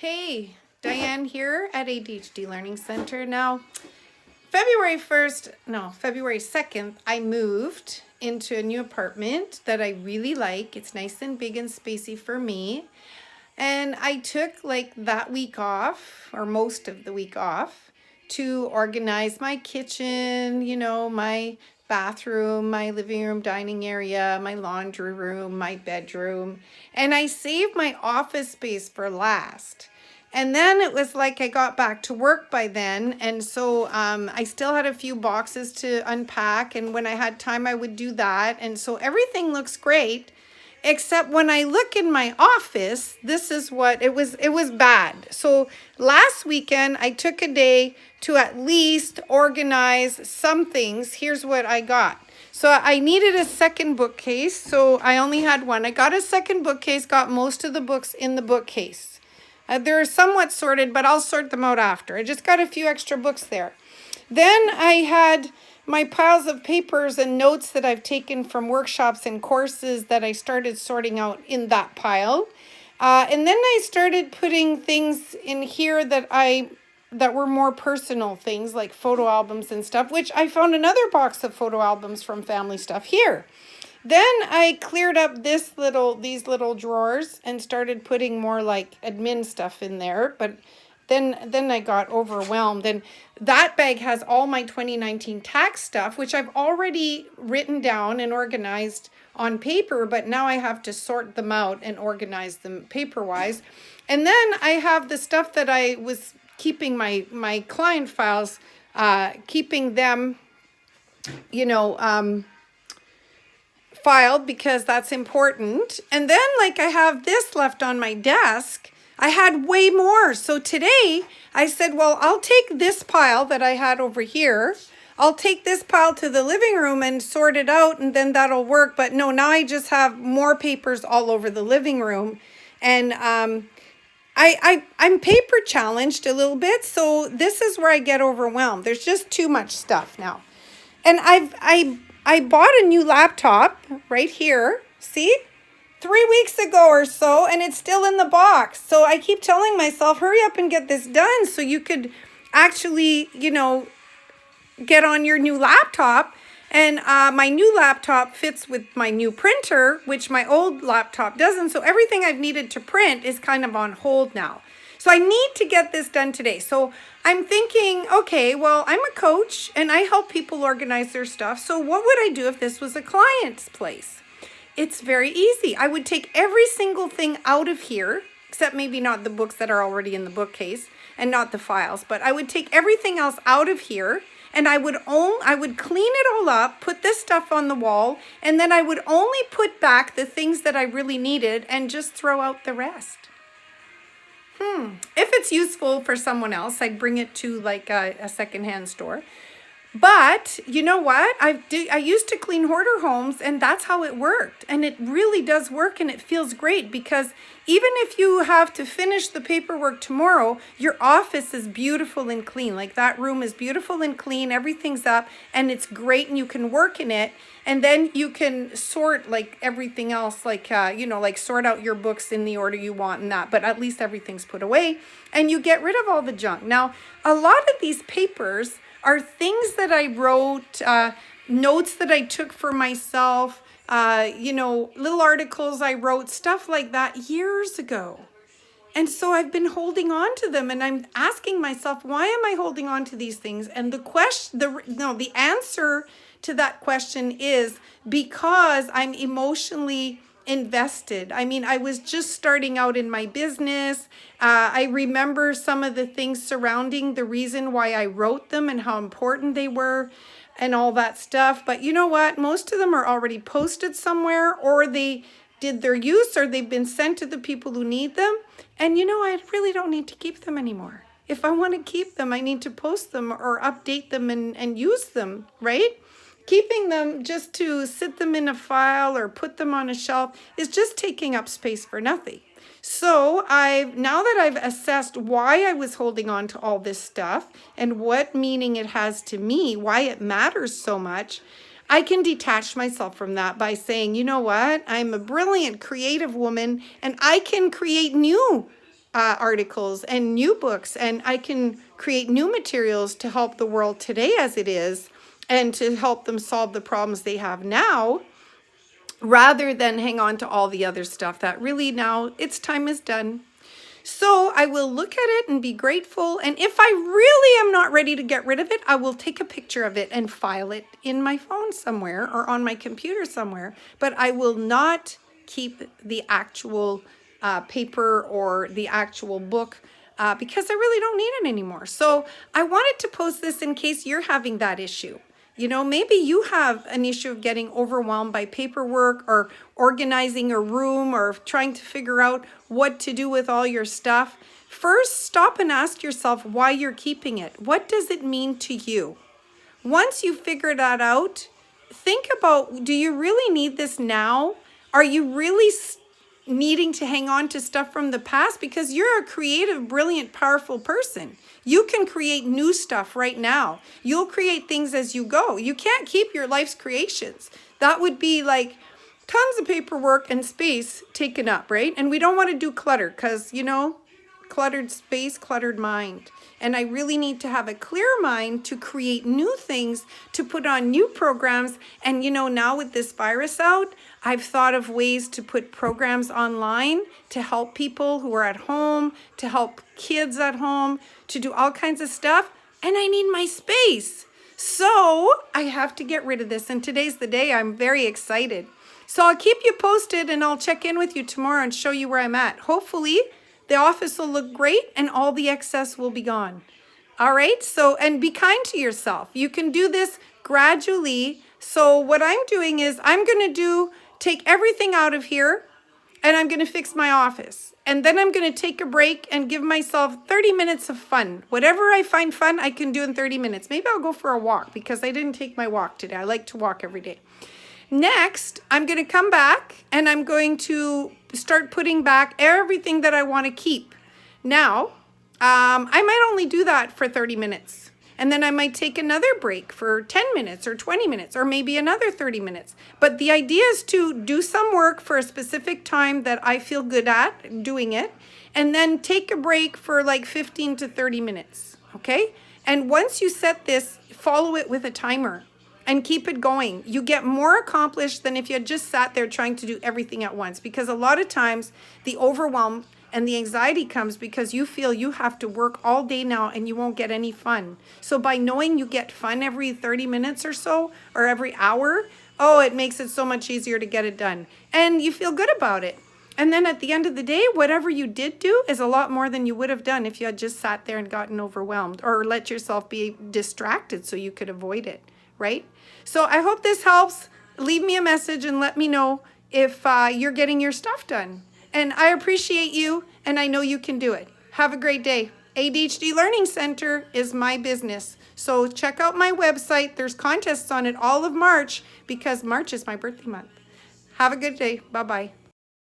Hey, Diane here at ADHD Learning Center. Now, February 2nd, I moved into a new apartment that I really like. It's nice and big and spacey for me. And I took like that week off, or most of the week off, to organize my kitchen, my bathroom, my living room, dining area, my laundry room, my bedroom. And I saved my office space for last. And then it was like I got back to work by then. And so I still had a few boxes to unpack. And when I had time, I would do that. And so everything looks great. Except when I look in my office, this is what it was bad. So last weekend, I took a day to at least organize some things. Here's what I got. So I needed a second bookcase, so I only had one. I got a second bookcase, got most of the books in the bookcase. They're somewhat sorted, but I'll sort them out after. I just got a few extra books there. Then I had my piles of papers and notes that I've taken from workshops and courses that I started sorting out in that pile. And then I started putting things in here that were more personal things like photo albums and stuff, which I found another box of photo albums from family stuff here. Then I cleared up these little drawers and started putting more like admin stuff in there, but then I got overwhelmed. And that bag has all my 2019 tax stuff, which I've already written down and organized on paper, but now I have to sort them out and organize them paper-wise. And then I have the stuff that I was keeping my client files, keeping them, filed because that's important. And then like I have this left on my desk. I had way more. So today I said, well, I'll take this pile that I had over here. I'll take this pile to the living room and sort it out, and then that'll work. But no, now I just have more papers all over the living room. And I'm paper challenged a little bit. So this is where I get overwhelmed. There's just too much stuff now. And I bought a new laptop right here. See? 3 weeks ago or so, and it's still in the box. So I keep telling myself, hurry up and get this done so you could actually, get on your new laptop. And my new laptop fits with my new printer, which my old laptop doesn't. So everything I've needed to print is kind of on hold now. So I need to get this done today. So I'm thinking, okay, well, I'm a coach and I help people organize their stuff. So what would I do if this was a client's place? It's very easy. I would take every single thing out of here, except maybe not the books that are already in the bookcase and not the files, but I would take everything else out of here and I would clean it all up, put this stuff on the wall, and then I would only put back the things that I really needed and just throw out the rest. If it's useful for someone else, I'd bring it to like a secondhand store. But you know what? I used to clean hoarder homes, and that's how it worked. And it really does work, and it feels great because even if you have to finish the paperwork tomorrow, your office is beautiful and clean. Like that room is beautiful and clean. Everything's up, and it's great, and you can work in it. And then you can sort like everything else, like, like sort out your books in the order you want and that. But at least everything's put away, and you get rid of all the junk. Now, a lot of these papers are things that I wrote, notes that I took for myself, little articles I wrote, stuff like that years ago. And so I've been holding on to them, and I'm asking myself, why am I holding on to these things? And the answer to that question is because I'm emotionally invested. I mean, I was just starting out in my business. I remember some of the things surrounding the reason why I wrote them and how important they were and all that stuff. But you know what? Most of them are already posted somewhere, or they did their use, or they've been sent to the people who need them. And I really don't need to keep them anymore. If I want to keep them, I need to post them or update them and use them, right? Keeping them just to sit them in a file or put them on a shelf is just taking up space for nothing. So now that I've assessed why I was holding on to all this stuff and what meaning it has to me, why it matters so much, I can detach myself from that by saying, you know what? I'm a brilliant creative woman, and I can create new articles and new books, and I can create new materials to help the world today as it is and to help them solve the problems they have now, rather than hang on to all the other stuff that really now its time is done. So I will look at it and be grateful. And if I really am not ready to get rid of it, I will take a picture of it and file it in my phone somewhere or on my computer somewhere. But I will not keep the actual paper or the actual book because I really don't need it anymore. So I wanted to post this in case you're having that issue. You know, maybe you have an issue of getting overwhelmed by paperwork or organizing a room or trying to figure out what to do with all your stuff. First, stop and ask yourself why you're keeping it. What does it mean to you? Once you figure that out, think about, do you really need this now? Are you really needing to hang on to stuff from the past? Because you're a creative, brilliant, powerful person. You can create new stuff right now. You'll create things as you go. You can't keep your life's creations. That would be like tons of paperwork and space taken up, right? And we don't want to do clutter because, you know, cluttered space, cluttered mind. And I really need to have a clear mind to create new things, to put on new programs. And, you know, now with this virus out, I've thought of ways to put programs online to help people who are at home, to help kids at home, to do all kinds of stuff. And I need my space. So I have to get rid of this. And today's the day. I'm very excited. So I'll keep you posted and I'll check in with you tomorrow and show you where I'm at. Hopefully the office will look great and all the excess will be gone. All right. So, and be kind to yourself. You can do this gradually. So what I'm doing is I'm going to take everything out of here and I'm going to fix my office. And then I'm going to take a break and give myself 30 minutes of fun. Whatever I find fun, I can do in 30 minutes. Maybe I'll go for a walk because I didn't take my walk today. I like to walk every day. Next, I'm going to come back and I'm going to start putting back everything that I want to keep. Now, I might only do that for 30 minutes. And then I might take another break for 10 minutes or 20 minutes or maybe another 30 minutes. But the idea is to do some work for a specific time that I feel good at doing it. And then take a break for like 15 to 30 minutes. Okay? And once you set this, follow it with a timer. And keep it going. You get more accomplished than if you had just sat there trying to do everything at once. Because a lot of times the overwhelm and the anxiety comes because you feel you have to work all day now and you won't get any fun. So by knowing you get fun every 30 minutes or so, or every hour, oh, it makes it so much easier to get it done. And you feel good about it. And then at the end of the day, whatever you did do is a lot more than you would have done if you had just sat there and gotten overwhelmed or let yourself be distracted so you could avoid it. Right? So I hope this helps. Leave me a message and let me know if you're getting your stuff done. And I appreciate you, and I know you can do it. Have a great day. ADHD Learning Center is my business. So check out my website. There's contests on it all of March because March is my birthday month. Have a good day. Bye-bye.